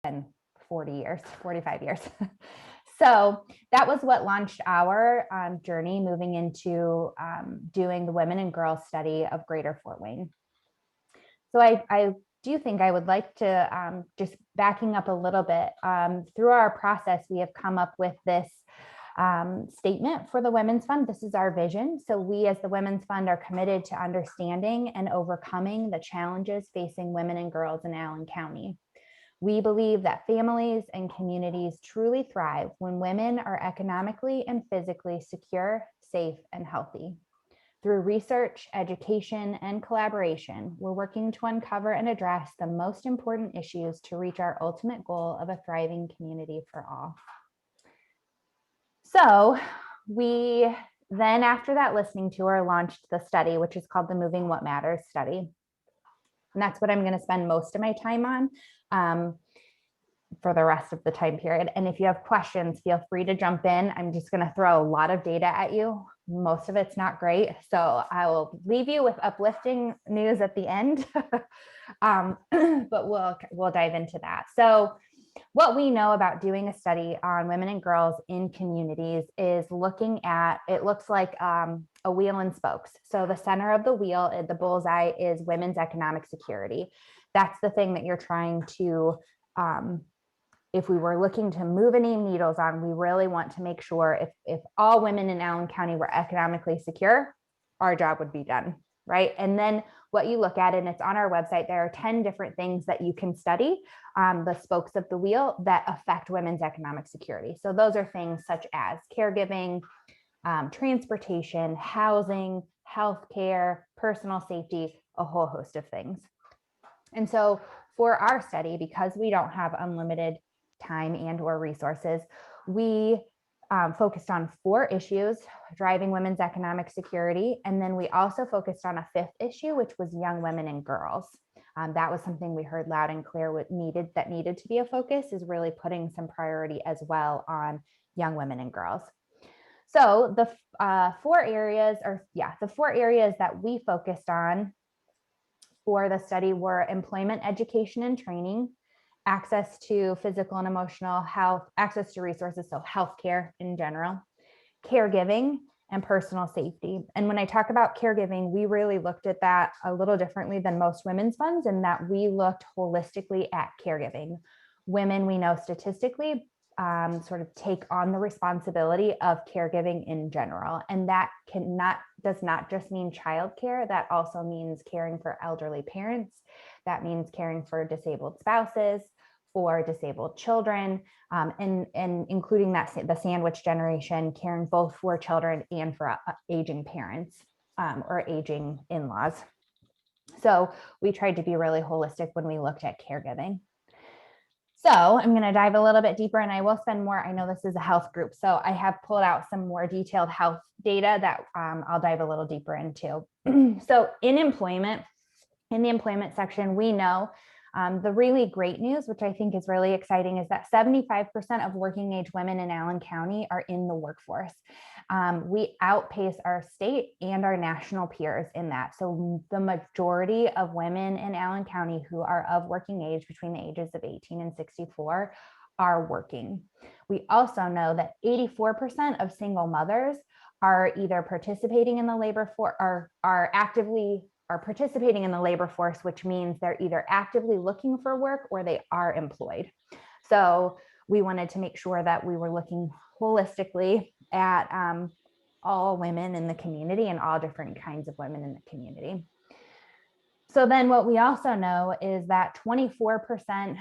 been 40 years, 45 years. So that was what launched our journey moving into doing the women and girls study of Greater Fort Wayne. So I do think I would like to just backing up a little bit. Through our process, we have come up with this statement for the Women's Fund. This is our vision. So we as the Women's Fund are committed to understanding and overcoming the challenges facing women and girls in Allen County. We believe that families and communities truly thrive when women are economically and physically secure, safe, and healthy. Through research, education, and collaboration, we're working to uncover and address the most important issues to reach our ultimate goal of a thriving community for all. So we then, after that listening tour, launched the study, which is called the Moving What Matters study. And that's what I'm going to spend most of my time on for the rest of the time period. And if you have questions, feel free to jump in. I'm just going to throw a lot of data at you. Most of it's not great. So I will leave you with uplifting news at the end, but we'll dive into that. So what we know about doing a study on women and girls in communities is looking at, it looks like a wheel and spokes. So the center of the wheel, the bullseye, is women's economic security. That's the thing that you're trying to, if we were looking to move any needles on, we really want to make sure if all women in Allen County were economically secure, our job would be done, right? And then what you look at, and it's on our website, there are 10 different things that you can study, the spokes of the wheel that affect women's economic security. So those are things such as caregiving, transportation, housing, healthcare, personal safety, a whole host of things. And so for our study, because we don't have unlimited time and or resources, we focused on 4 issues driving women's economic security. And then we also focused on a 5th issue, which was young women and girls. That was something we heard loud and clear needed to be a focus, is really putting some priority as well on young women and girls. So the 4 areas that we focused on for the study were employment, education, and training, access to physical and emotional health, access to resources, so healthcare in general, caregiving, and personal safety. And when I talk about caregiving, we really looked at that a little differently than most women's funds, in that we looked holistically at caregiving. Women, we know statistically, sort of take on the responsibility of caregiving in general. And that does not just mean childcare, that also means caring for elderly parents. That means caring for disabled spouses, for disabled children, and including the sandwich generation, caring both for children and for aging parents or aging in-laws. So we tried to be really holistic when we looked at caregiving. So I'm going to dive a little bit deeper, and I will spend more. I know this is a health group, so I have pulled out some more detailed health data that I'll dive a little deeper into. So in the employment section, we know the really great news, which I think is really exciting, is that 75% of working age women in Allen County are in the workforce. We outpace our state and our national peers in that. So the majority of women in Allen County who are of working age between the ages of 18 and 64 are working. We also know that 84% of single mothers are either participating in the labor force or are participating in the labor force, which means they're either actively looking for work or they are employed. So we wanted to make sure that we were looking holistically at all women in the community and all different kinds of women in the community. So then what we also know is that 24%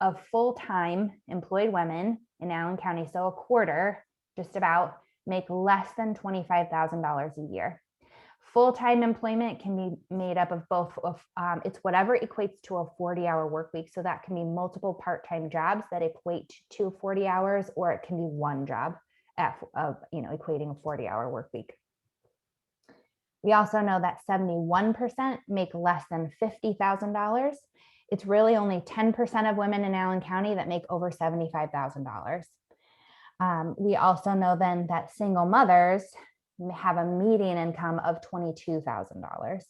of full-time employed women in Allen County, so a quarter, just about, make less than $25,000 a year. Full-time employment can be made up of both it's whatever equates to a 40-hour work week. So that can be multiple part-time jobs that equate to 40 hours, or it can be one job equating a 40-hour work week. We also know that 71% make less than $50,000. It's really only 10% of women in Allen County that make over $75,000. We also know then that single mothers have a median income of $22,000.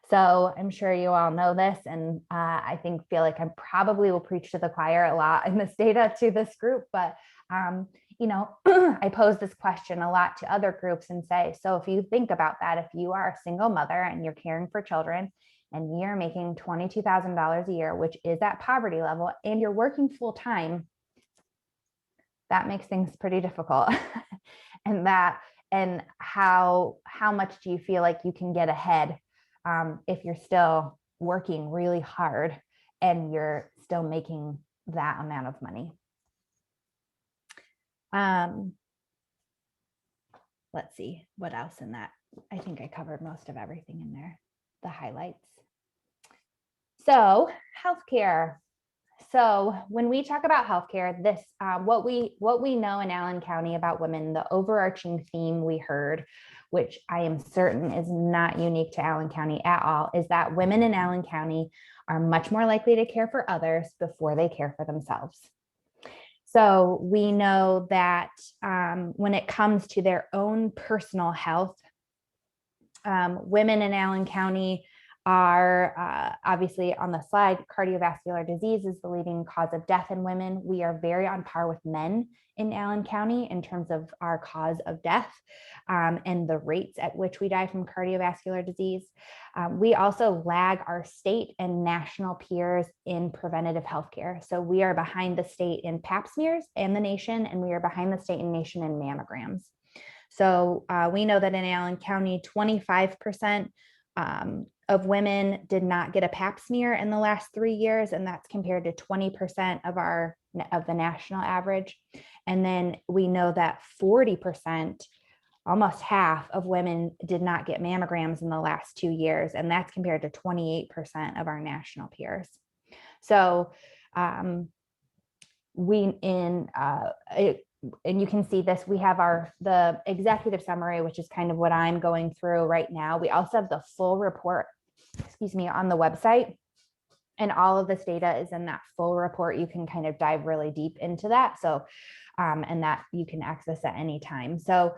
So I'm sure you all know this, and I feel like I probably will preach to the choir a lot in this data to this group, but I pose this question a lot to other groups and say, so if you think about that, if you are a single mother and you're caring for children and you're making $22,000 a year, which is at poverty level, and you're working full time, that makes things pretty difficult. and how much do you feel like you can get ahead if you're still working really hard and you're still making that amount of money? Let's see what else in that. I think I covered most of everything in there, the highlights. So healthcare. So when we talk about healthcare, this what we know in Allen County about women, the overarching theme we heard, which I am certain is not unique to Allen County at all, is that women in Allen County are much more likely to care for others before they care for themselves. So we know that when it comes to their own personal health, women in Allen County are obviously on the slide, cardiovascular disease is the leading cause of death in women. We are very on par with men in Allen County in terms of our cause of death and the rates at which we die from cardiovascular disease. We also lag our state and national peers in preventative healthcare. So we are behind the state in pap smears and the nation, and we are behind the state and nation in mammograms. So we know that in Allen County, 25% of women did not get a pap smear in the last 3 years, and that's compared to 20% of the national average. And then we know that 40%, almost half of women did not get mammograms in the last 2 years, and that's compared to 28% of our national peers. So and you can see this, we have the executive summary, which is kind of what I'm going through right now. We also have the full report, on the website, and all of this data is in that full report. You can kind of dive really deep into that. So, and that you can access at any time. So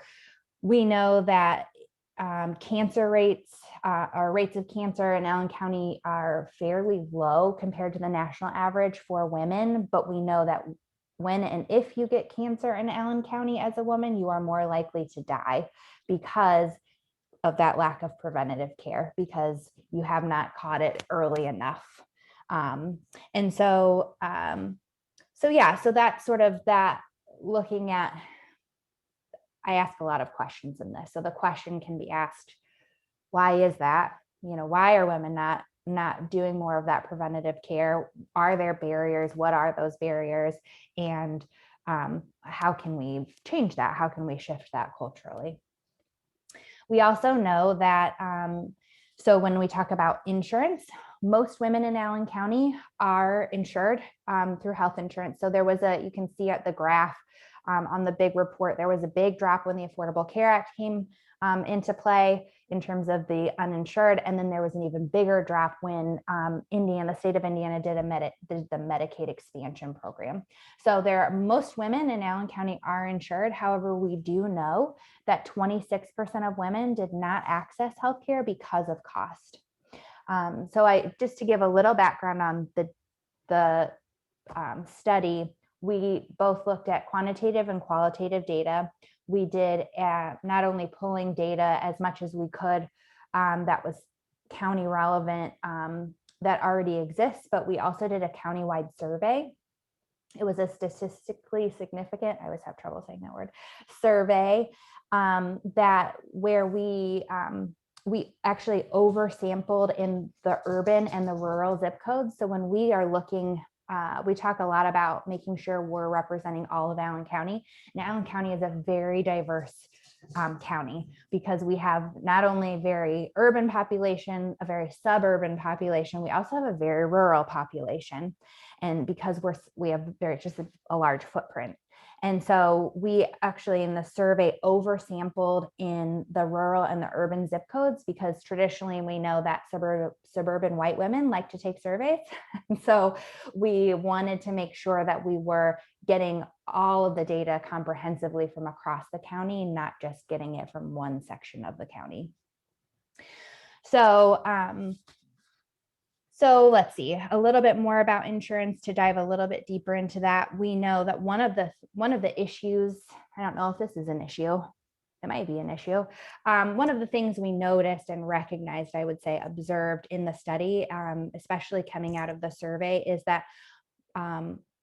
we know that cancer rates, or rates of cancer in Allen County are fairly low compared to the national average for women, but we know that when and if you get cancer in Allen County as a woman, you are more likely to die because of that lack of preventative care, because you have not caught it early enough. And so that's sort of that, looking at, I ask a lot of questions in this. So the question can be asked, why is that? Why are women not doing more of that preventative care? Are there barriers? What are those barriers? And how can we change that? How can we shift that culturally? We also know that, so when we talk about insurance, most women in Allen County are insured through health insurance. So you can see at the graph on the big report, there was a big drop when the Affordable Care Act came into play in terms of the uninsured. And then there was an even bigger drop when the state of Indiana did the Medicaid expansion program. So most women in Allen County are insured. However, we do know that 26% of women did not access healthcare because of cost. So just to give a little background on the study, we both looked at quantitative and qualitative data. We did not only pulling data as much as we could that was county relevant that already exists, but we also did a countywide survey. It was a statistically significant, I always have trouble saying that word, survey where we actually oversampled in the urban and the rural zip codes. So when we are looking, we talk a lot about making sure we're representing all of Allen County. And Allen County is a very diverse county, because we have not only a very urban population, a very suburban population, we also have a very rural population. And because we have just a large footprint. And so we actually in the survey oversampled in the rural and the urban zip codes, because traditionally we know that suburban white women like to take surveys. And so we wanted to make sure that we were getting all of the data comprehensively from across the county, not just getting it from one section of the county. So, so let's see a little bit more about insurance to dive a little bit deeper into that. We know that one of the issues, I don't know if this is an issue, it might be an issue. One of the things we noticed and recognized, I would say, observed in the study, especially coming out of the survey, is that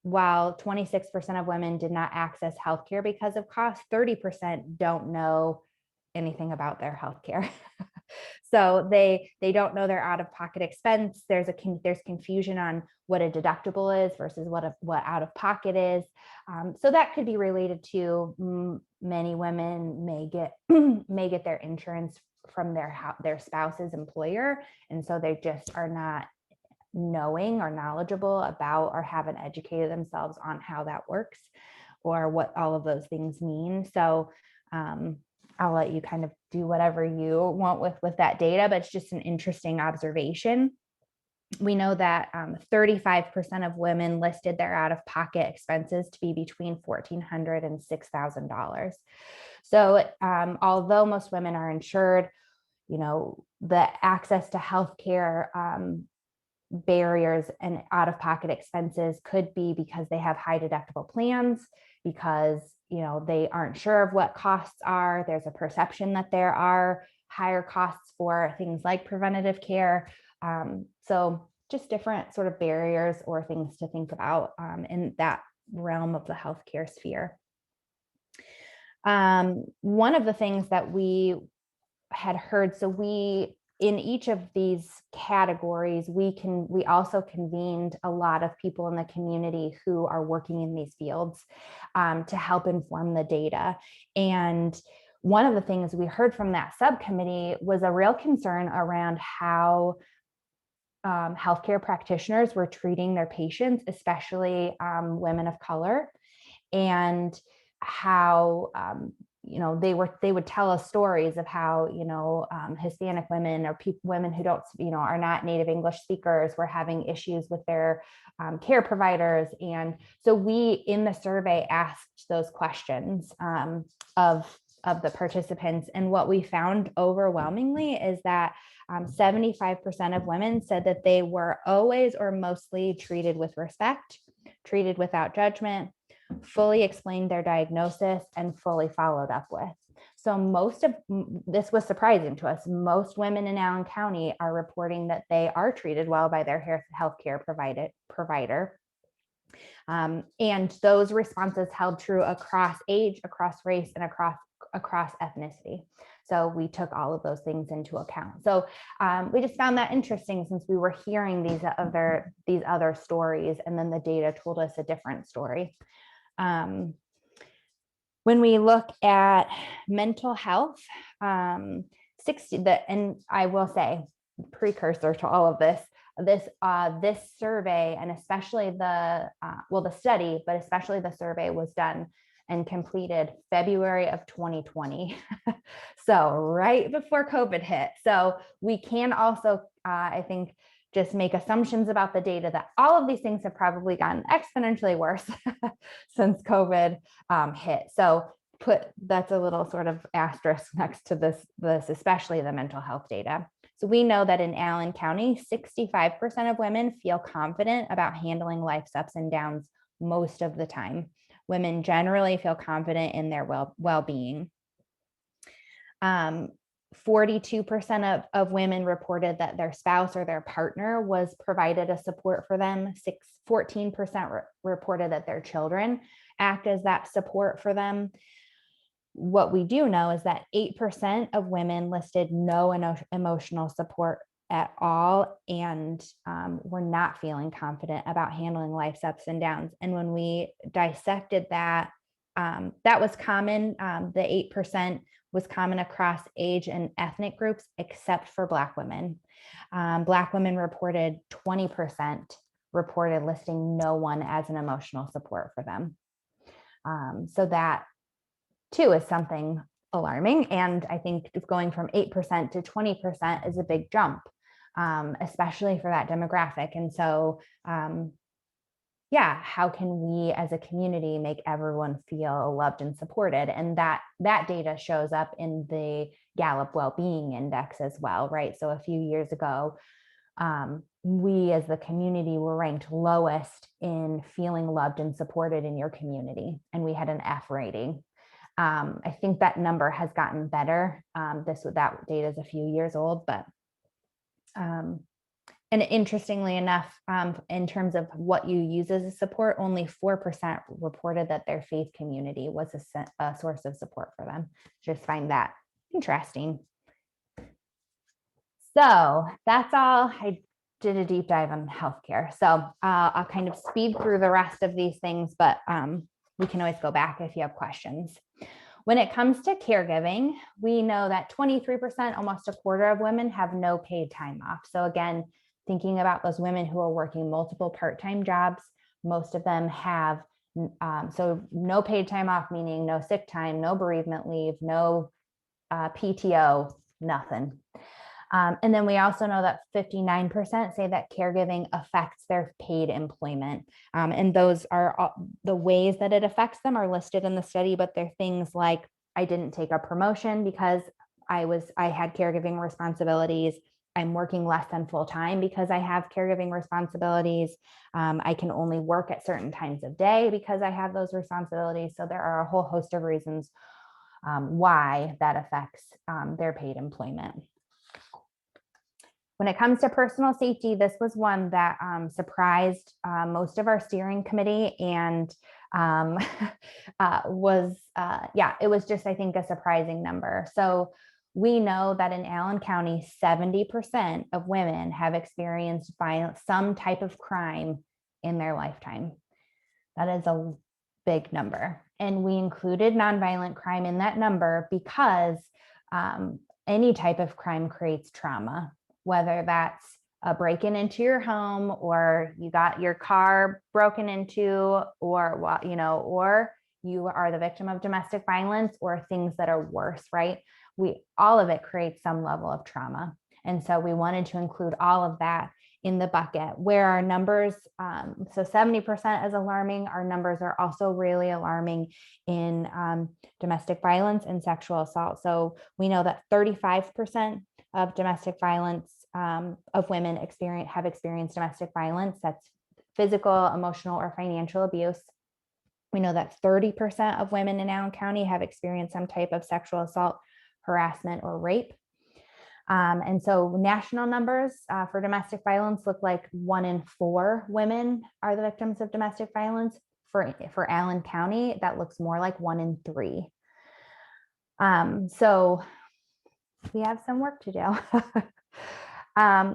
while 26% of women did not access healthcare because of cost, 30% don't know anything about their healthcare. So they don't know their out-of-pocket expense. There's confusion on what a deductible is versus what out-of-pocket is. So that could be related to many women may get their insurance from their spouse's employer, and so they just are not knowing or knowledgeable about or haven't educated themselves on how that works or what all of those things mean. So I'll let you kind of do whatever you want with that data, but it's just an interesting observation. We know that 35% of women listed their out-of-pocket expenses to be between $1,400 and $6,000. So although most women are insured, the access to healthcare barriers and out-of-pocket expenses could be because they have high deductible plans, because they aren't sure of what costs are. There's a perception that there are higher costs for things like preventative care. So just different sort of barriers or things to think about in that realm of the healthcare sphere. One of the things that we had heard, so in each of these categories, we also convened a lot of people in the community who are working in these fields to help inform the data. And one of the things we heard from that subcommittee was a real concern around how healthcare practitioners were treating their patients, especially women of color, and how they would tell us stories of how Hispanic women or women who don't are not native English speakers were having issues with their care providers. And so we in the survey asked those questions of the participants, and what we found overwhelmingly is that 75% of women said that they were always or mostly treated with respect, treated without judgment, fully explained their diagnosis, and fully followed up with. So this was surprising to us. Most women in Allen County are reporting that they are treated well by their healthcare provider. And those responses held true across age, across race, and across ethnicity. So we took all of those things into account. So we just found that interesting, since we were hearing these other stories, and then the data told us a different story. When we look at mental health, and I will say, precursor to all of this survey, and especially the study, but especially the survey, was done and completed February of 2020. So right before COVID hit. So we can also, I think, just make assumptions about the data that all of these things have probably gotten exponentially worse since COVID hit. So that's a little sort of asterisk next to this, especially the mental health data. So we know that in Allen County, 65% of women feel confident about handling life's ups and downs most of the time. Women generally feel confident in their well-being. 42% of women reported that their spouse or their partner was provided a support for them. 14% reported that their children act as that support for them. What we do know is that 8% of women listed no emotional support at all, and were not feeling confident about handling life's ups and downs. And when we dissected that, that was common. The 8% was common across age and ethnic groups, except for Black women. Black women reported 20% reported listing no one as an emotional support for them. So that too is something alarming. And I think going from 8% to 20% is a big jump, especially for that demographic. And so yeah, how can we as a community make everyone feel loved and supported? And that data shows up in the Gallup Wellbeing Index as well, right? So a few years ago, we as the community were ranked lowest in feeling loved and supported in your community, and we had an F rating. I think that number has gotten better. That data is a few years old, but and interestingly enough, in terms of what you use as a support, only 4% reported that their faith community was a source of support for them. Just find that interesting. So that's all. I did a deep dive on healthcare. So I'll kind of speed through the rest of these things, but we can always go back if you have questions. When it comes to caregiving, we know that 23%, almost a quarter of women have no paid time off. So again, thinking about those women who are working multiple part-time jobs, most of them have, so no paid time off, meaning no sick time, no bereavement leave, no PTO, nothing. And then we also know that 59% say that caregiving affects their paid employment. And those are the ways that it affects them are listed in the study, but they're things like, I didn't take a promotion because I had caregiving responsibilities. I'm working less than full time because I have caregiving responsibilities. I can only work at certain times of day because I have those responsibilities. So there are a whole host of reasons why that affects their paid employment. When it comes to personal safety, this was one that surprised most of our steering committee, and it was just, I think, a surprising number. So we know that in Allen County, 70% of women have experienced some type of crime in their lifetime. That is a big number. And we included nonviolent crime in that number because any type of crime creates trauma, whether that's a break-in into your home, or you got your car broken into, or you are the victim of domestic violence, or things that are worse, right? All of it creates some level of trauma. And so we wanted to include all of that in the bucket. Where our numbers, so 70% is alarming, our numbers are also really alarming in domestic violence and sexual assault. So we know that 35% of domestic violence, of women have experienced domestic violence. That's physical, emotional, or financial abuse. We know that 30% of women in Allen County have experienced some type of sexual assault, harassment, or rape. And so national numbers for domestic violence look like 1 in 4 women are the victims of domestic violence. For Allen County, that looks more like 1 in 3. So we have some work to do.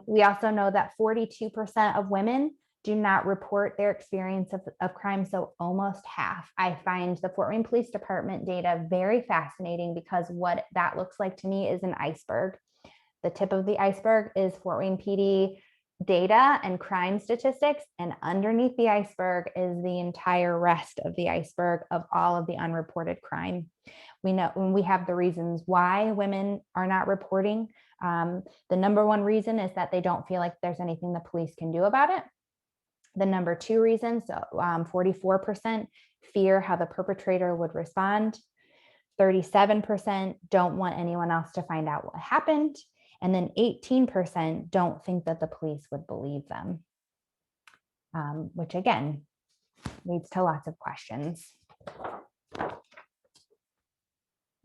We also know that 42% of women do not report their experience of crime, so almost half. I find the Fort Wayne Police Department data very fascinating, because what that looks like to me is an iceberg. The tip of the iceberg is Fort Wayne PD data and crime statistics, and underneath the iceberg is the entire rest of the iceberg of all of the unreported crime. We know when we have the reasons why women are not reporting. The number one reason is that they don't feel like there's anything the police can do about it. The number 2 reason, so 44% fear how the perpetrator would respond. 37% don't want anyone else to find out what happened. And then 18% don't think that the police would believe them, which again leads to lots of questions.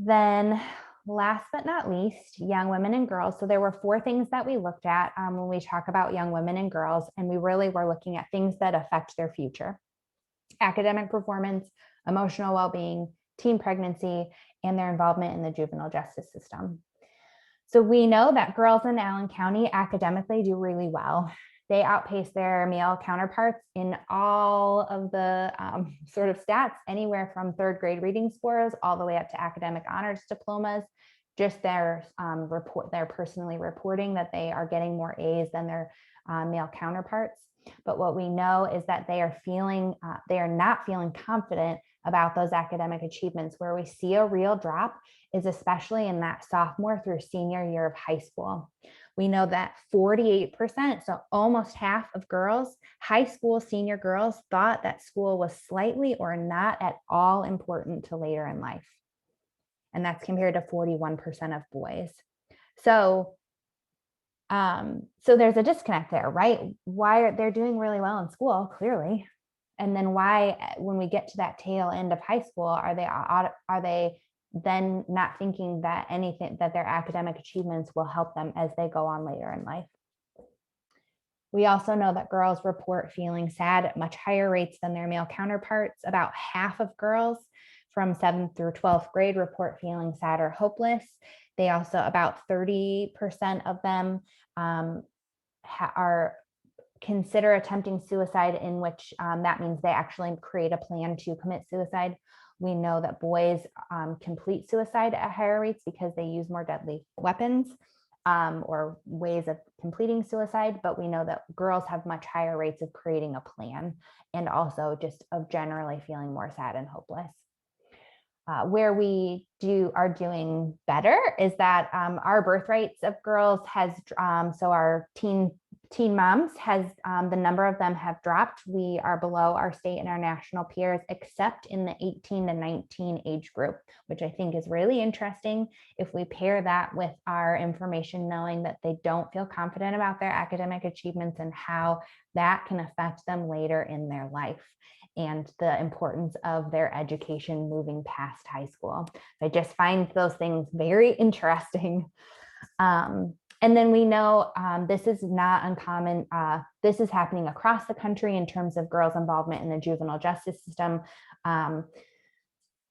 Then last but not least, young women and girls. So there were 4 things that we looked at when we talk about young women and girls, and we really were looking at things that affect their future: academic performance, emotional well-being, teen pregnancy, and their involvement in the juvenile justice system. So we know that girls in Allen County academically do really well. They outpace their male counterparts in all of the sort of stats, anywhere from 3rd grade reading scores all the way up to academic honors diplomas. Just their they're personally reporting that they are getting more A's than their male counterparts. But what we know is that they are not feeling confident about those academic achievements. Where we see a real drop is especially in that sophomore through senior year of high school. We know that 48%, so almost half of girls, high school senior girls, thought that school was slightly or not at all important to later in life. And that's compared to 41% of boys. So there's a disconnect there, right? Why are they doing really well in school, clearly, and then why, when we get to that tail end of high school, are they then not thinking that their academic achievements will help them as they go on later in life? We also know that girls report feeling sad at much higher rates than their male counterparts. About half of girls from 7th through 12th grade report feeling sad or hopeless. They also, about 30% of them are consider attempting suicide, in which that means they actually create a plan to commit suicide. We know that boys complete suicide at higher rates because they use more deadly weapons or ways of completing suicide, but we know that girls have much higher rates of creating a plan and also just of generally feeling more sad and hopeless. Where we are doing better is that our birth rates of girls has, so our teen moms has, the number of them have dropped. We are below our state and our national peers, except in the 18 to 19 age group, which I think is really interesting. If we pair that with our information, knowing that they don't feel confident about their academic achievements and how that can affect them later in their life, and the importance of their education moving past high school. I just find those things very interesting. And then we know this is not uncommon. This is happening across the country in terms of girls' involvement in the juvenile justice system.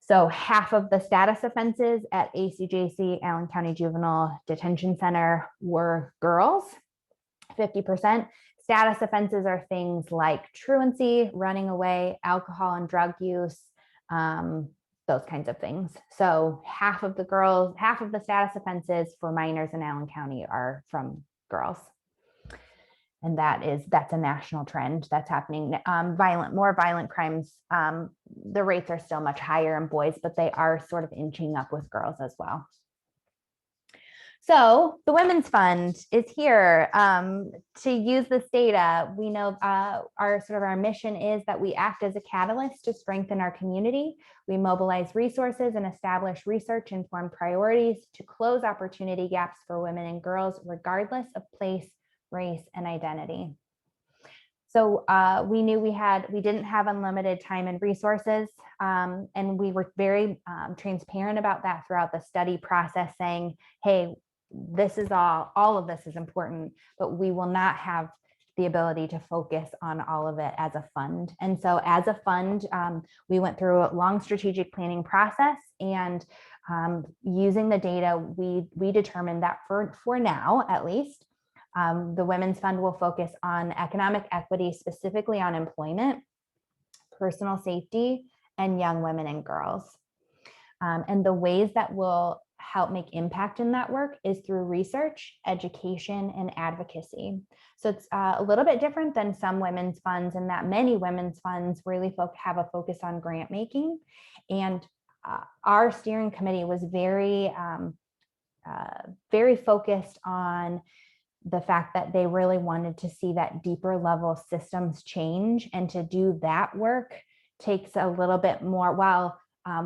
So half of the status offenses at ACJC, Allen County Juvenile Detention Center, were girls, 50%. Status offenses are things like truancy, running away, alcohol and drug use, those kinds of things. So half of the status offenses for minors in Allen County are from girls. And that's a national trend that's happening. More violent crimes, the rates are still much higher in boys, but they are sort of inching up with girls as well. So the Women's Fund is here to use this data. We know our mission is that we act as a catalyst to strengthen our community. We mobilize resources and establish research-informed priorities to close opportunity gaps for women and girls, regardless of place, race, and identity. So we knew we didn't have unlimited time and resources, and we were very transparent about that throughout the study process, saying, hey, this is all of this is important, but we will not have the ability to focus on all of it as a fund. And so as a fund, we went through a long strategic planning process, and using the data, we determined that for now, at least, the Women's Fund will focus on economic equity, specifically on employment, personal safety, and young women and girls. And the ways that will help make impact in that work is through research, education, and advocacy. So it's a little bit different than some women's funds, in that many women's funds really have a focus on grant making. And our steering committee was very focused on the fact that they really wanted to see that deeper level systems change, and to do that work takes a little bit more. While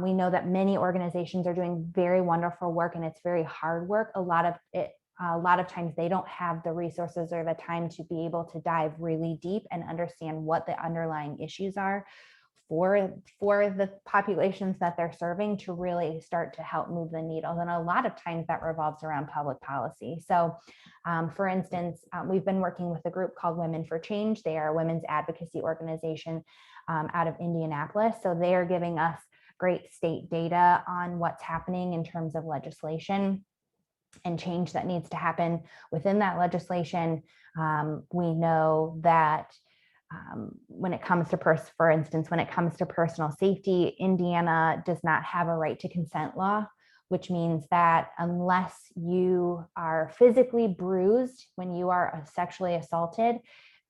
we know that many organizations are doing very wonderful work and it's very hard work, a lot of times they don't have the resources or the time to be able to dive really deep and understand what the underlying issues are for the populations that they're serving, to really start to help move the needle. And a lot of times that revolves around public policy. So for instance, we've been working with a group called Women for Change. They are a women's advocacy organization out of Indianapolis. So they are giving us great state data on what's happening in terms of legislation and change that needs to happen within that legislation. We know that when it comes to, for instance, when it comes to personal safety, Indiana does not have a right to consent law, which means that unless you are physically bruised when you are sexually assaulted,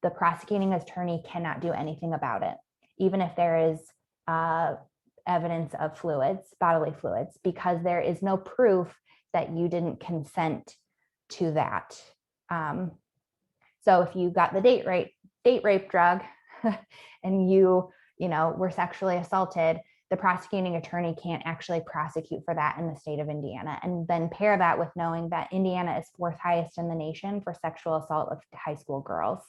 the prosecuting attorney cannot do anything about it, even if there is evidence of bodily fluids, because there is no proof that you didn't consent to that So if you got the date rape drug and you were sexually assaulted, the prosecuting attorney can't actually prosecute for that in the state of Indiana. And then pair that with knowing that Indiana is 4th highest in the nation for sexual assault of high school girls.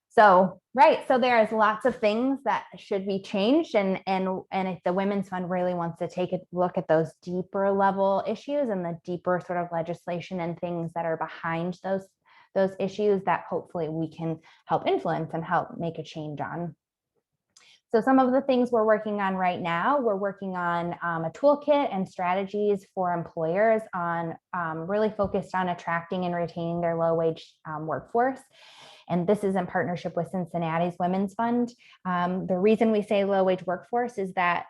So, right. So there is lots of things that should be changed. And if the Women's Fund really wants to take a look at those deeper level issues and the deeper sort of legislation and things that are behind those issues, that hopefully we can help influence and help make a change on. So some of the things we're working on right now, we're working on a toolkit and strategies for employers on really focused on attracting and retaining their low wage workforce. And this is in partnership with Cincinnati's Women's Fund. The reason we say low wage workforce is that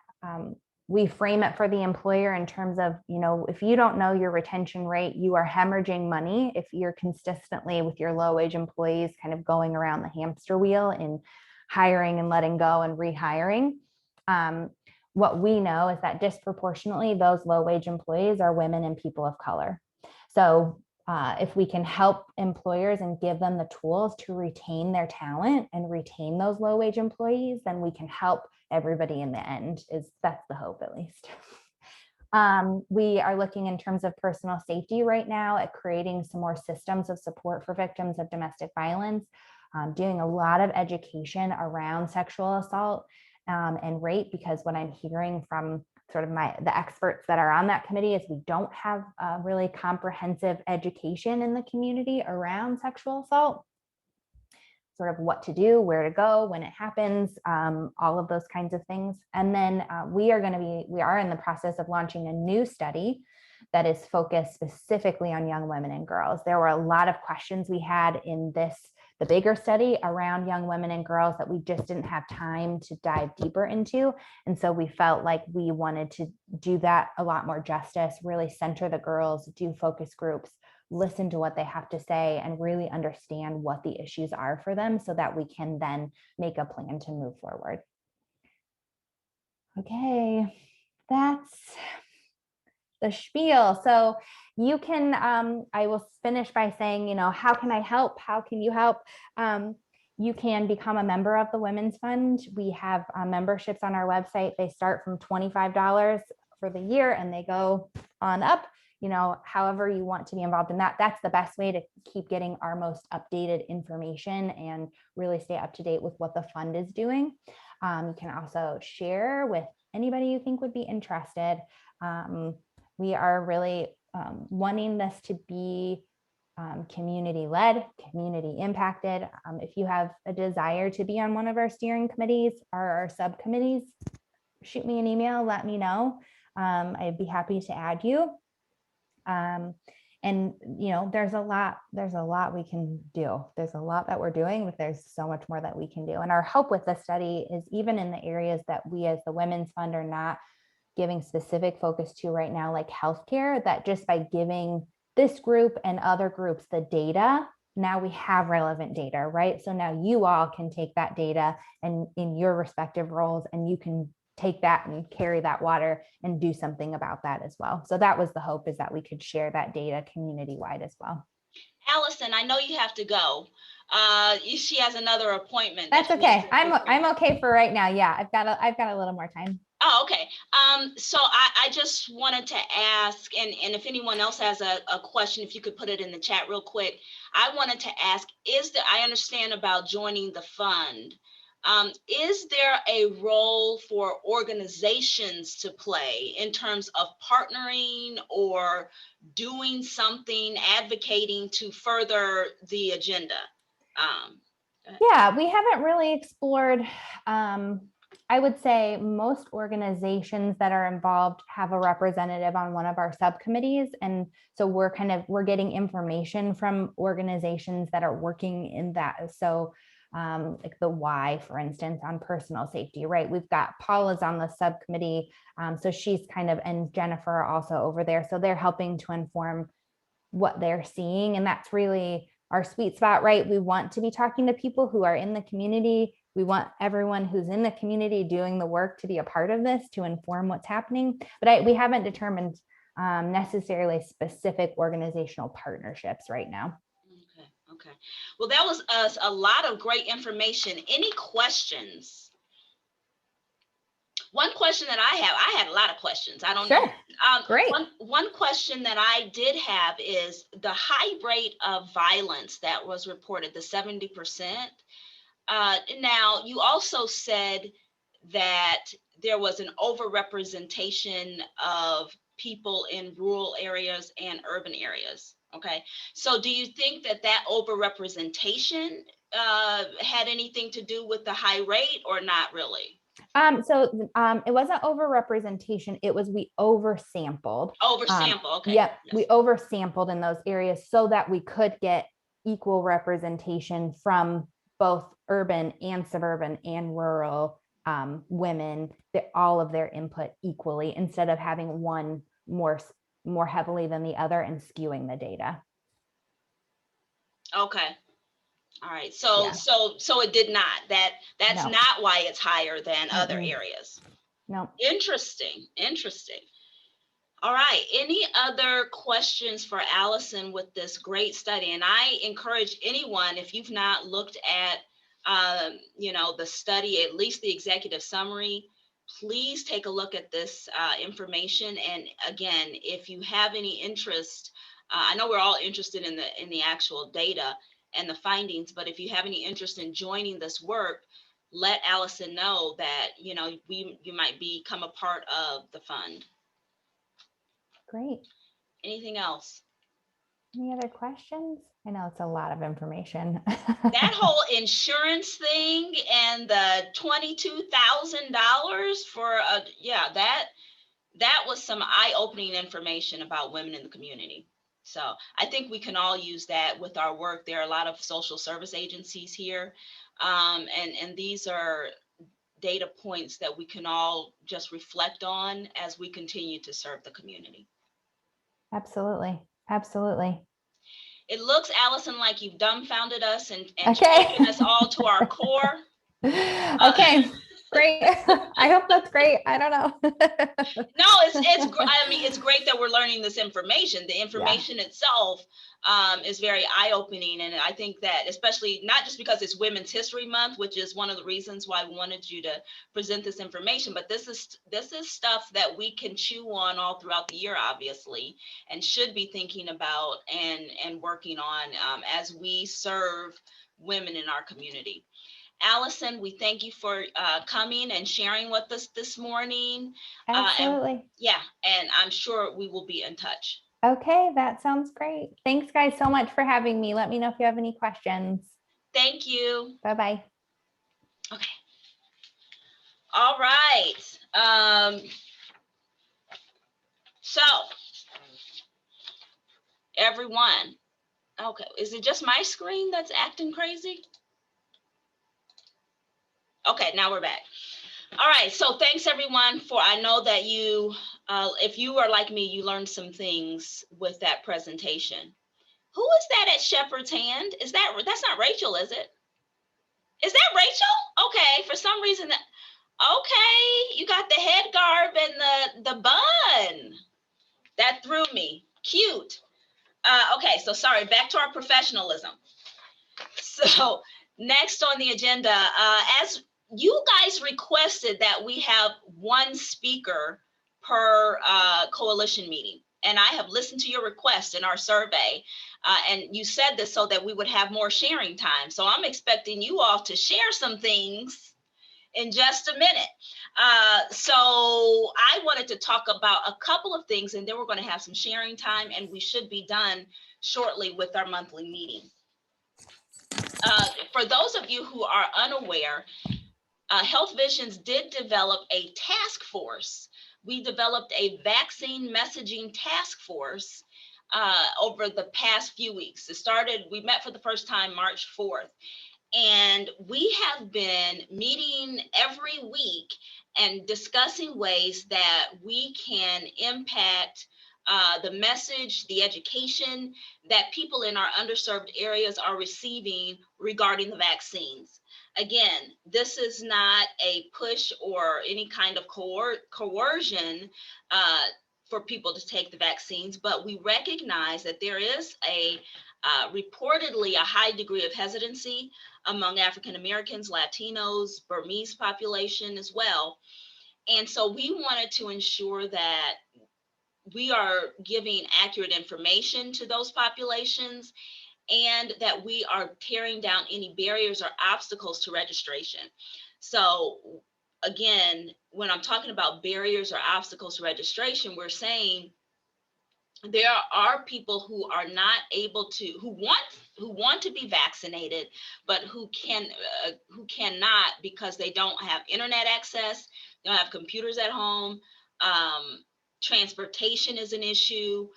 we frame it for the employer in terms of, if you don't know your retention rate, you are hemorrhaging money if you're consistently with your low wage employees kind of going around the hamster wheel in hiring and letting go and rehiring. What we know is that disproportionately those low wage employees are women and people of color. So if we can help employers and give them the tools to retain their talent and retain those low wage employees, then we can help everybody in the end. That's the hope, at least. We are looking in terms of personal safety right now at creating some more systems of support for victims of domestic violence, doing a lot of education around sexual assault and rape, because what I'm hearing from sort of the experts that are on that committee is we don't have a really comprehensive education in the community around sexual assault, sort of what to do, where to go when it happens, all of those kinds of things. And then we are in the process of launching a new study that is focused specifically on young women and girls. There were a lot of questions we had in the bigger study around young women and girls that we just didn't have time to dive deeper into. And so we felt like we wanted to do that a lot more justice, really center the girls, do focus groups, listen to what they have to say, and really understand what the issues are for them so that we can then make a plan to move forward. Okay, that's the spiel. So you can, I will finish by saying, how can I help? How can you help? You can become a member of the Women's Fund. We have memberships on our website. They start from $25 for the year and they go on up, however you want to be involved in that. That's the best way to keep getting our most updated information and really stay up to date with what the fund is doing. You can also share with anybody you think would be interested. We are really wanting this to be community-led, community-impacted. If you have a desire to be on one of our steering committees or our subcommittees, shoot me an email, let me know. I'd be happy to add you. And there's a lot we can do. There's a lot that we're doing, but there's so much more that we can do. And our hope with this study is even in the areas that we as the Women's Fund are not giving specific focus to right now, like healthcare, that just by giving this group and other groups the data, now we have relevant data, right? So now you all can take that data and in your respective roles, and you can take that and carry that water and do something about that as well. So that was the hope, is that we could share that data community-wide as well. Allison, I know you have to go. She has another appointment. That's okay. I'm okay for right now. Yeah, I've got a little more time. Oh, okay. So I just wanted to ask, and if anyone else has a question, if you could put it in the chat real quick. I wanted to ask, I understand about joining the fund. Is there a role for organizations to play in terms of partnering or doing something, advocating to further the agenda? Yeah, we haven't really explored. I would say most organizations that are involved have a representative on one of our subcommittees. And so we're getting information from organizations that are working in that. So like the Y, for instance, on personal safety, right? We've got Paula's on the subcommittee. So she's and Jennifer also over there. So they're helping to inform what they're seeing. And that's really our sweet spot, right? We want to be talking to people who are in the community. We want everyone who's in the community doing the work to be a part of this, to inform what's happening. But we haven't determined necessarily specific organizational partnerships right now. Okay. Well, that was a lot of great information. Any questions? One question that I had a lot of questions. I don't know. Sure. Great. One question that I did have is the high rate of violence that was reported, the 70%. Now, you also said that there was an overrepresentation of people in rural areas and urban areas. Okay. So do you think that that overrepresentation had anything to do with the high rate or not really? It wasn't overrepresentation. It was we oversampled. Oversample. Okay. Yep, Yes. we oversampled in those areas so that we could get equal representation from both urban and suburban and rural women, all of their input equally, instead of having one more heavily than the other and skewing the data. Okay. All right. So Yeah. so it did not. That's No. not why it's higher than other Mm-mm. areas. No. Interesting. Interesting. All right. Any other questions for Allison with this great study? And I encourage anyone, if you've not looked at, the study, at least the executive summary, please take a look at this information. And again, if you have any interest, I know we're all interested in the actual data and the findings, but if you have any interest in joining this work, let Allison know that you might become a part of the fund. Great. Anything else? Any other questions? I know it's a lot of information. That whole insurance thing and the $22,000 for that was some eye-opening information about women in the community. So I think we can all use that with our work. There are a lot of social service agencies here, and these are data points that we can all just reflect on as we continue to serve the community. Absolutely. Absolutely. It looks, Allison, like you've dumbfounded us and Okay. taken us all to our core. Okay, great. I hope that's great. I don't know. No, it's great that we're learning this information. The information itself is very eye-opening, and I think that especially not just because it's Women's History Month, which is one of the reasons why we wanted you to present this information, but this is stuff that we can chew on all throughout the year, obviously, and should be thinking about and working on as we serve women in our community. Allison, we thank you for coming and sharing with us this morning. Absolutely. And I'm sure we will be in touch. Okay, that sounds great. Thanks, guys, so much for having me. Let me know if you have any questions. Thank you. Bye-bye. Okay. All right. So, everyone. Okay, is it just my screen that's acting crazy? Okay, now we're back. All right, so thanks everyone I know that you, if you are like me, you learned some things with that presentation. Who is that at Shepherd's hand? That's not Rachel, is it? Is that Rachel? Okay, for some reason, okay, you got the head garb and the bun. That threw me. Cute. Okay, so sorry, back to our professionalism. So next on the agenda, as you guys requested that we have one speaker per coalition meeting. And I have listened to your request in our survey. And you said this so that we would have more sharing time. So I'm expecting you all to share some things in just a minute. So I wanted to talk about a couple of things, and then we're going to have some sharing time, and we should be done shortly with our monthly meeting. For those of you who are unaware, Health Visions did develop a task force. We developed a vaccine messaging task force over the past few weeks. We met for the first time March 4th. And we have been meeting every week and discussing ways that we can impact the message, the education that people in our underserved areas are receiving regarding the vaccines. Again, this is not a push or any kind of coercion for people to take the vaccines, but we recognize that there is a reportedly a high degree of hesitancy among African Americans, Latinos, Burmese population as well. And so we wanted to ensure that we are giving accurate information to those populations, and that we are tearing down any barriers or obstacles to registration. So again, when I'm talking about barriers or obstacles to registration, we're saying there are people who are not able to, who want to be vaccinated, but who cannot because they don't have internet access, they don't have computers at home. Transportation is an issue.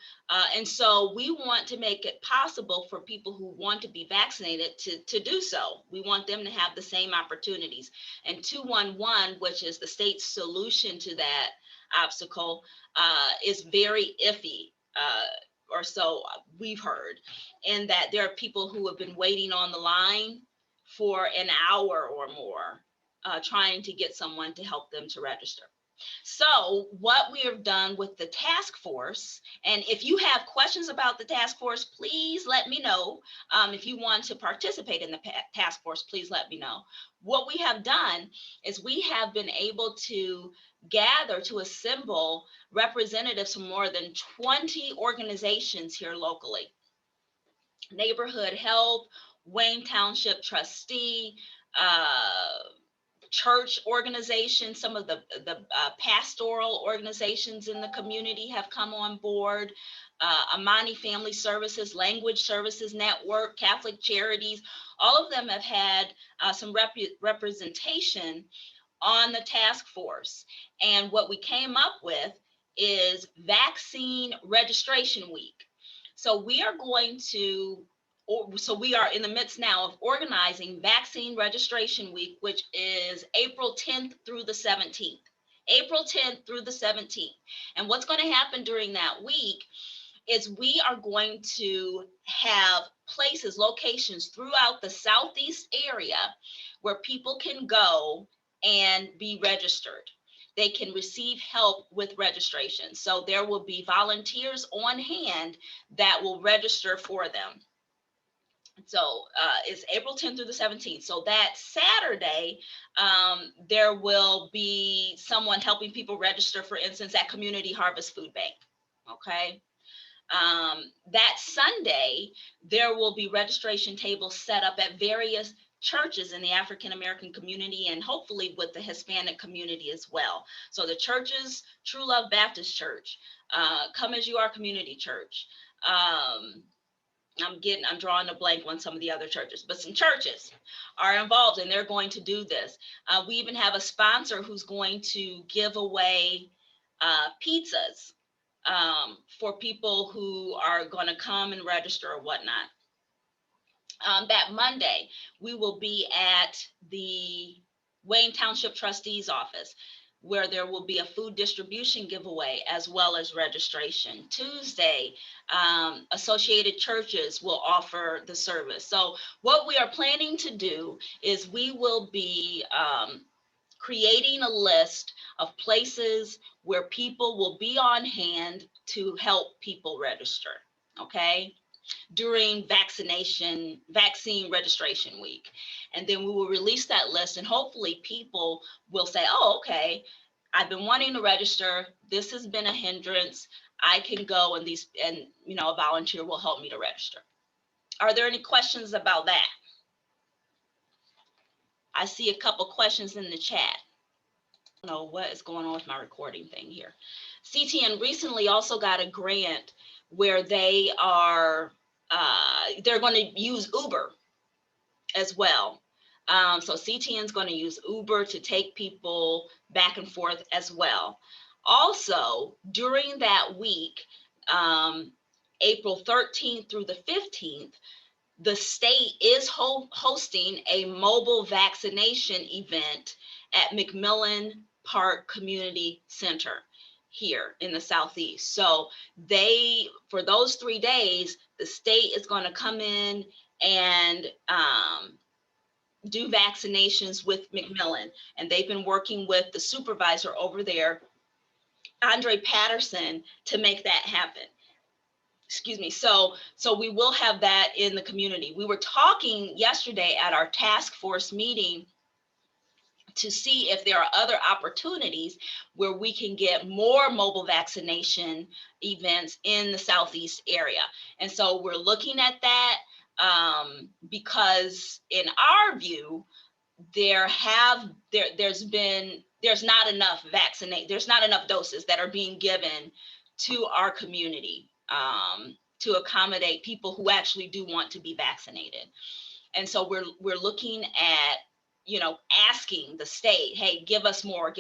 And so we want to make it possible for people who want to be vaccinated to do so. We want them to have the same opportunities. And 211, which is the state's solution to that obstacle, is very iffy. Or so we've heard, and that there are people who have been waiting on the line for an hour or more, trying to get someone to help them to register. So what we have done with the task force, and if you have questions about the task force, please let me know. If you want to participate in the task force, please let me know. What we have done is we have been able to gather, to assemble representatives from more than 20 organizations here locally. Neighborhood Health, Wayne Township Trustee, church organizations, some of the pastoral organizations in the community have come on board. Amani Family Services, Language Services Network, Catholic Charities, all of them have had some representation on the task force. And what we came up with is Vaccine Registration Week. So we are going to, so we are in the midst now of organizing Vaccine Registration Week, which is April 10th through the 17th. April 10th through the 17th. And what's going to happen during that week is we are going to have places, locations throughout the Southeast area where people can go and be registered. They can receive help with registration. So there will be volunteers on hand that will register for them. So it's April 10th through the 17th. So that Saturday, there will be someone helping people register, for instance, at Community Harvest Food Bank. Okay. That Sunday, there will be registration tables set up at various churches in the African American community, and hopefully with the Hispanic community as well. So the churches, True Love Baptist Church, Come As You Are Community Church. I'm drawing a blank on some of the other churches, but some churches are involved and they're going to do this. We even have a sponsor who's going to give away pizzas for people who are going to come and register or whatnot. That Monday, we will be at the Wayne Township Trustee's office, where there will be a food distribution giveaway as well as registration. Tuesday, Associated Churches will offer the service. So what we are planning to do is we will be creating a list of places where people will be on hand to help people register, okay, during vaccine registration week. And then we will release that list, and hopefully people will say, oh, okay, I've been wanting to register. This has been a hindrance. I can go, and a volunteer will help me to register. Are there any questions about that? I see a couple questions in the chat. I don't know what is going on with my recording thing here. CTN recently also got a grant where they are they're going to use Uber as well. So CTN is going to use Uber to take people back and forth as well. Also, during that week, April 13th through the 15th, the state is hosting a mobile vaccination event at McMillan Park Community Center here in the Southeast. So for those 3 days, the state is going to come in and do vaccinations with McMillan. And they've been working with the supervisor over there, Andre Patterson, to make that happen. excuse me. So we will have that in the community. We were talking yesterday at our task force meeting to see if there are other opportunities where we can get more mobile vaccination events in the Southeast area. And so we're looking at that because in our view, there's not enough there's not enough doses that are being given to our community to accommodate people who actually do want to be vaccinated. And so we're looking at, asking the state, hey, give us more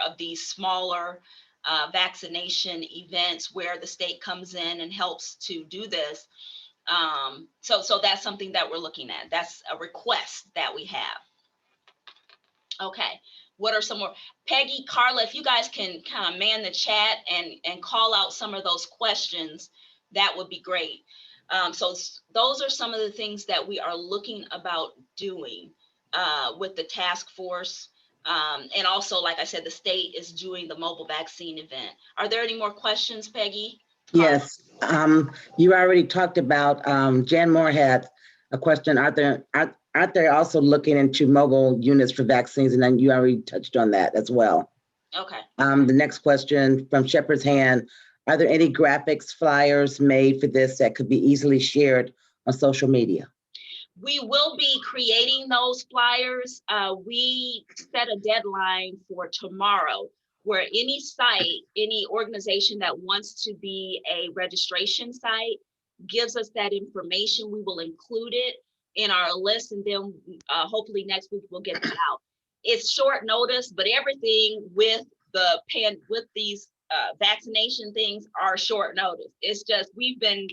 of these smaller vaccination events where the state comes in and helps to do this. So that's something that we're looking at. That's a request that we have. Okay, what are some more? Peggy, Carla, if you guys can kind of man the chat and call out some of those questions, that would be great. So those are some of the things that we are looking about doing with the task force. And also, like I said, the state is doing the mobile vaccine event. Are there any more questions, Peggy? Carla? Yes, you already talked about, Jan Moore had a question. Aren't they also looking into mobile units for vaccines? And then you already touched on that as well. Okay. The next question from Shepherd's Hand, are there any graphics, flyers made for this that could be easily shared on social media? We will be creating those flyers. We set a deadline for tomorrow where any site, any organization that wants to be a registration site gives us that information. We will include it in our list, and then hopefully next week we'll get that out. It's short notice, but everything with these vaccination things are short notice. It's just we've been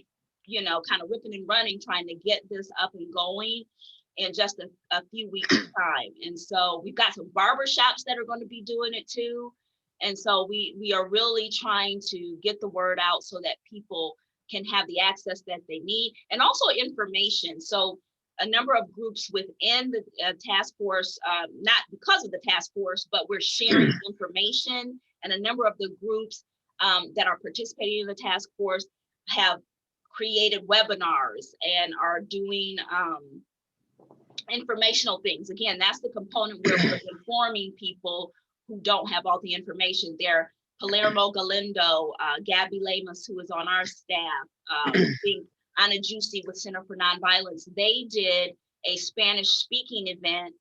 kind of ripping and running, trying to get this up and going in just a few weeks time. And so we've got some barbershops that are going to be doing it too. And so we are really trying to get the word out so that people can have the access that they need, and also information. So a number of groups within the task force, not because of the task force, but we're sharing information, and a number of the groups that are participating in the task force have created webinars and are doing informational things. Again, that's the component where we're informing people who don't have all the information. There, Palermo Galindo, Gabby Lamas, who is on our staff, Ana Juicy with Center for Nonviolence, they did a Spanish speaking event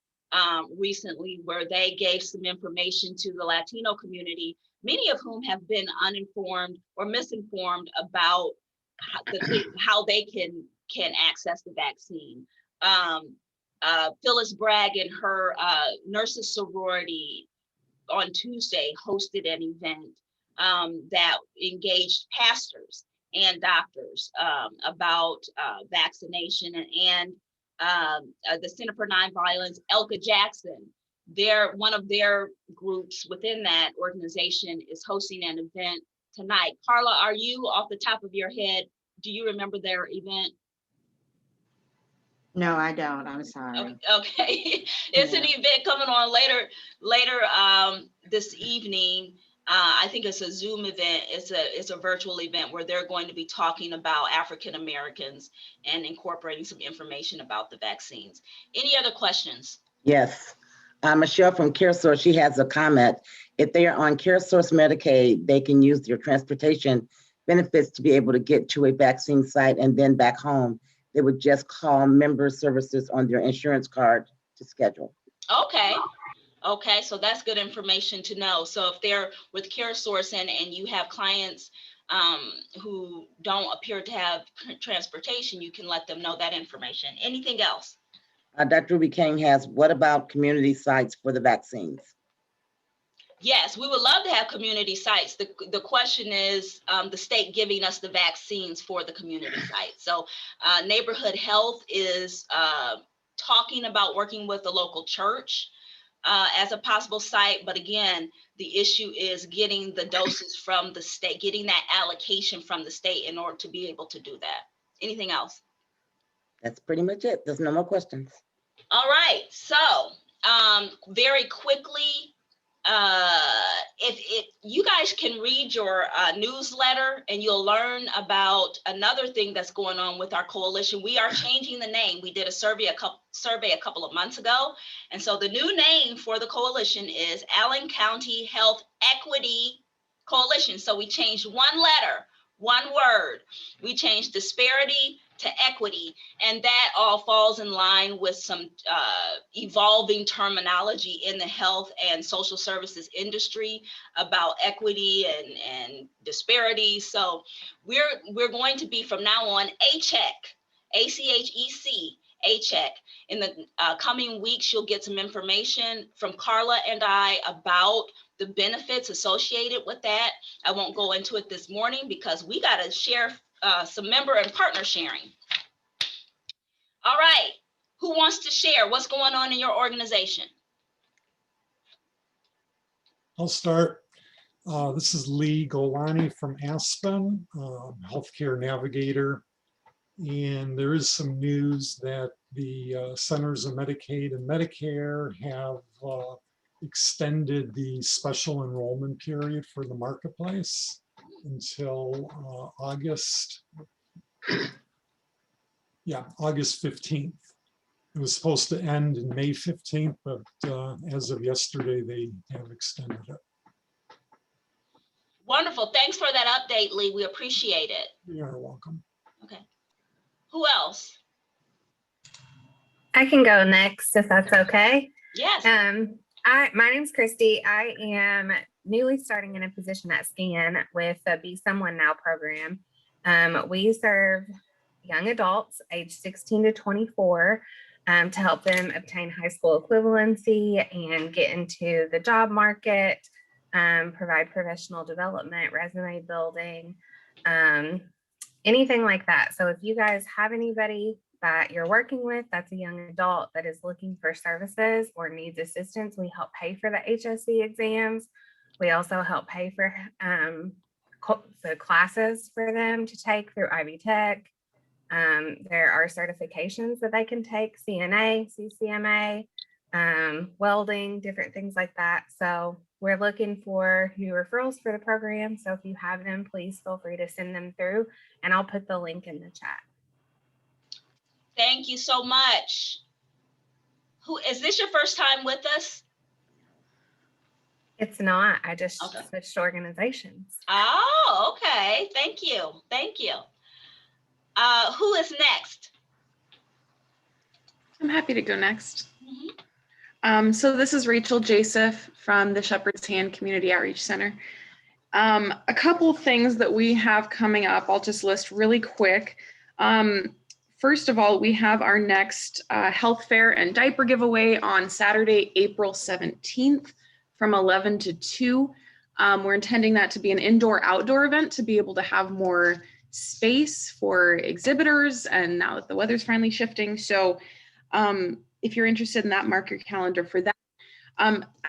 recently where they gave some information to the Latino community, many of whom have been uninformed or misinformed about how they can access the vaccine. Phyllis Bragg and her nurses sorority on Tuesday hosted an event that engaged pastors and doctors about vaccination, and the Center for Nonviolence, Elka Jackson, one of their groups within that organization is hosting an event tonight. Carla, are you off the top of your head, do you remember their event? No, I don't. I'm sorry. Okay. It's an event coming on later this evening. I think it's a Zoom event. It's a virtual event where they're going to be talking about African Americans and incorporating some information about the vaccines. Any other questions? Yes. Michelle from CareSource, she has a comment. If they are on CareSource Medicaid, they can use their transportation benefits to be able to get to a vaccine site and then back home. They would just call member services on their insurance card to schedule. Okay, so that's good information to know. So if they're with CareSource and you have clients who don't appear to have transportation, you can let them know that information. Anything else? Dr. Ruby King has, what about community sites for the vaccines? Yes, we would love to have community sites. The question is the state giving us the vaccines for the community sites. So Neighborhood Health is talking about working with the local church as a possible site. But again, the issue is getting the doses from the state, getting that allocation from the state in order to be able to do that. Anything else? That's pretty much it. There's no more questions. All right, so very quickly, if you guys can read your newsletter and you'll learn about another thing that's going on with our coalition. We are changing the name. We did a survey a couple of months ago. And so the new name for the coalition is Allen County Health Equity Coalition. So we changed one letter, one word. We changed disparity to equity, and that all falls in line with some evolving terminology in the health and social services industry about equity and disparity. So we're going to be from now on ACHEC, ACHEC, ACHEC. In the coming weeks, you'll get some information from Carla and I about the benefits associated with that. I won't go into it this morning because we got to share some member and partner sharing. All right, who wants to share what's going on in your organization? I'll start. This is Lee Golani from Aspen, healthcare navigator. And there is some news that the Centers of Medicaid and Medicare have extended the special enrollment period for the marketplace until August 15th. It was supposed to end in May 15th, but as of yesterday, they have extended it. Wonderful. Thanks for that update, Lee. We appreciate it. You're welcome. Okay. Who else? I can go next if that's okay. Yes. My name's Christy. I am newly starting in a position at SCAN with the Be Someone Now program. We serve young adults aged 16 to 24 to help them obtain high school equivalency and get into the job market, provide professional development, resume building, anything like that. So if you guys have anybody that you're working with that's a young adult that is looking for services or needs assistance, we help pay for the HSC exams. We also help pay for the classes for them to take through Ivy Tech. There are certifications that they can take, CNA, CCMA, welding, different things like that. So we're looking for new referrals for the program. So if you have them, please feel free to send them through, and I'll put the link in the chat. Thank you so much. Who is this your first time with us? It's not. I just Okay. switched organizations. Oh, okay. Thank you. Thank you. Who is next? I'm happy to go next. Mm-hmm. So this is Rachel Joseph from the Shepherd's Hand Community Outreach Center. A couple things that we have coming up, I'll just list really quick. First of all, we have our next health fair and diaper giveaway on Saturday, April 17th from 11 to 2. We're intending that to be an indoor-outdoor event to be able to have more space for exhibitors, and now that the weather's finally shifting. So if you're interested in that, mark your calendar for that.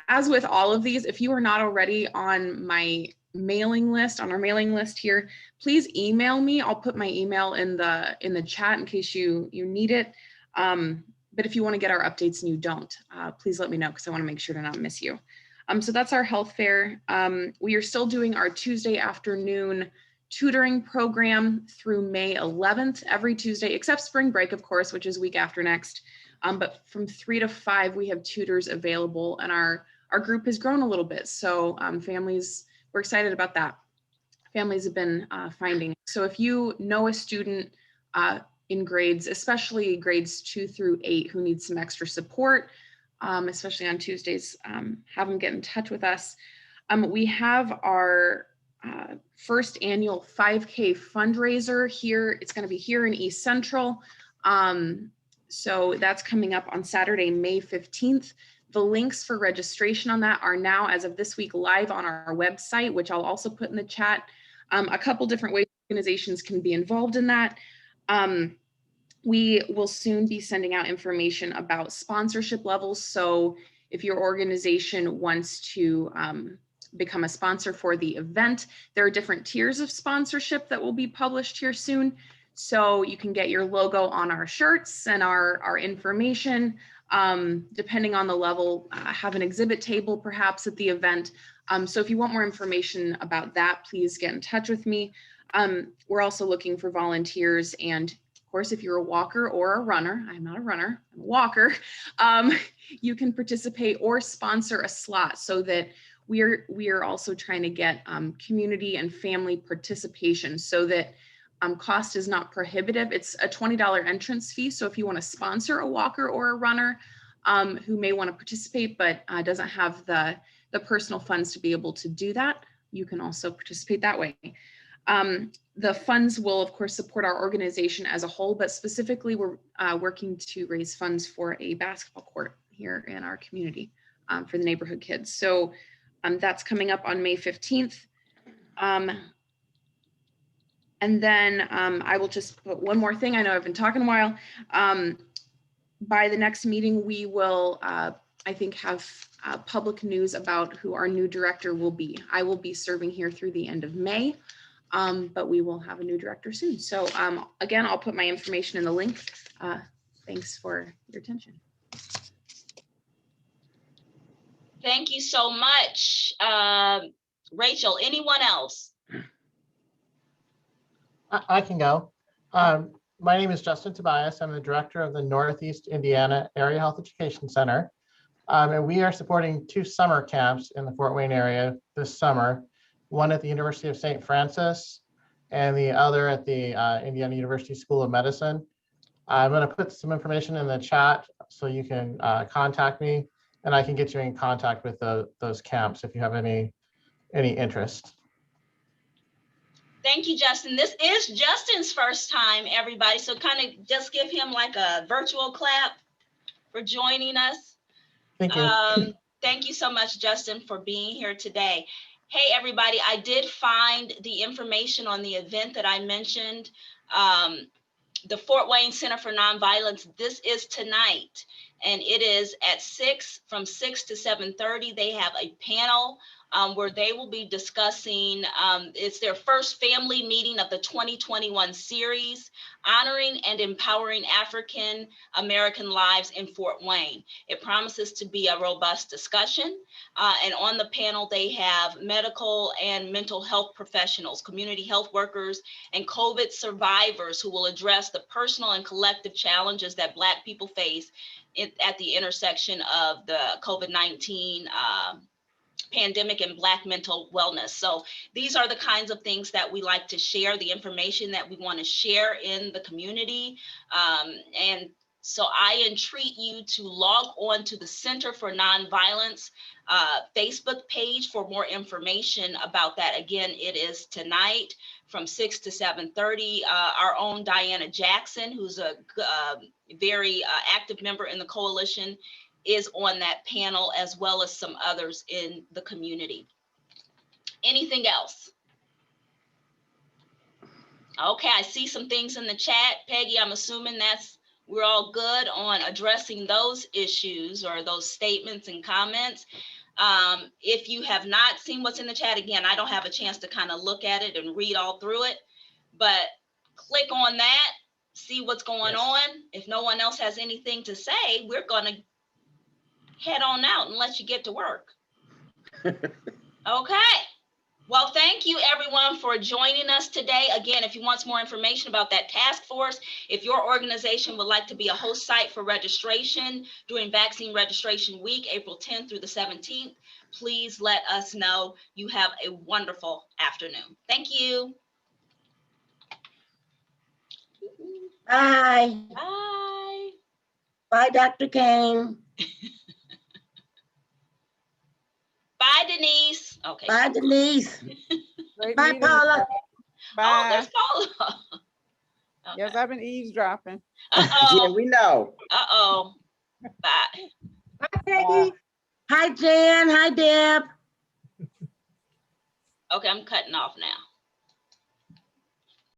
As with all of these, if you are not already on my mailing list, on our mailing list here, please email me. I'll put my email in the chat in case you need it. But if you want to get our updates and you don't, please let me know, because I want to make sure to not miss you. So that's our health fair. We are still doing our Tuesday afternoon tutoring program through May 11th, every Tuesday, except spring break, of course, which is week after next. But from 3 to 5, we have tutors available, and our group has grown a little bit. So families, we're excited about that. Families have been finding. So if you know a student in grades, especially grades 2 through 8, who needs some extra support, especially on Tuesdays, have them get in touch with us. We have our first annual 5K fundraiser here. It's going to be here in East Central. So that's coming up on Saturday, May 15th. The links for registration on that are now, as of this week, live on our website, which I'll also put in the chat. A couple different ways organizations can be involved in that. We will soon be sending out information about sponsorship levels. So if your organization wants to become a sponsor for the event, there are different tiers of sponsorship that will be published here soon. So you can get your logo on our shirts and our information. Depending on the level, have an exhibit table perhaps at the event. So if you want more information about that, please get in touch with me. We're also looking for volunteers, and of course, if you're a walker or a runner, I'm not a runner, I'm a walker, you can participate or sponsor a slot, so that we are also trying to get community and family participation, so that cost is not prohibitive. It's a $20 entrance fee. So if you want to sponsor a walker or a runner who may want to participate but doesn't have the personal funds to be able to do that, you can also participate that way. The funds will, of course, support our organization as a whole, but specifically we're working to raise funds for a basketball court here in our community for the neighborhood kids. So that's coming up on May 15th. And then I will just put one more thing. I know I've been talking a while. By the next meeting, we will, I think, have public news about who our new director will be. I will be serving here through the end of May, but we will have a new director soon. So again, I'll put my information in the link. Thanks for your attention. Thank you so much. Rachel, anyone else? I can go. My name is Justin Tobias. I'm the director of the Northeast Indiana Area Health Education Center. And we are supporting 2 summer camps in the Fort Wayne area this summer, one at the University of St. Francis and the other at the Indiana University School of Medicine. I'm going to put some information in the chat so you can contact me, and I can get you in contact with those camps if you have any interest. Thank you, Justin. This is Justin's first time, everybody. So kind of just give him like a virtual clap for joining us. Thank you. Thank you so much, Justin, for being here today. Hey, everybody, I did find the information on the event that I mentioned, the Fort Wayne Center for Nonviolence. This is tonight, and it is at from 6 to 7:30. They have a panel where they will be discussing, it's their first family meeting of the 2021 series, Honoring and Empowering African American Lives in Fort Wayne. It promises to be a robust discussion. And on the panel, they have medical and mental health professionals, community health workers, and COVID survivors who will address the personal and collective challenges that Black people face at the intersection of the COVID-19 pandemic and Black mental wellness. So these are the kinds of things that we like to share, the information that we want to share in the community. And so I entreat you to log on to the Center for Nonviolence Facebook page for more information about that. Again, it is tonight from 6 to 7:30. Our own Diana Jackson, who's a very active member in the coalition, is on that panel, as well as some others in the community. Anything else? Okay, I see some things in the chat. Peggy, I'm assuming we're all good on addressing those issues or those statements and comments. If you have not seen what's in the chat, again, I don't have a chance to kind of look at it and read all through it, but click on that, see what's going on. If no one else has anything to say, we're gonna head on out and let you get to work. Okay. Well, thank you everyone for joining us today. Again, if you want some more information about that task force, if your organization would like to be a host site for registration during Vaccine Registration Week, April 10th through the 17th, please let us know. You have a wonderful afternoon. Thank you. Bye. Bye. Bye, Dr. Kane. Bye, Denise. Okay. Bye, Denise. Great Bye, meeting. Paula. Oh, Bye. there's Paula. Okay. Yes, I've been eavesdropping. Uh-oh. Yeah, we know. Uh-oh. Bye. Hi, Peggy. Hi, Jan. Hi, Deb. Okay, I'm cutting off now.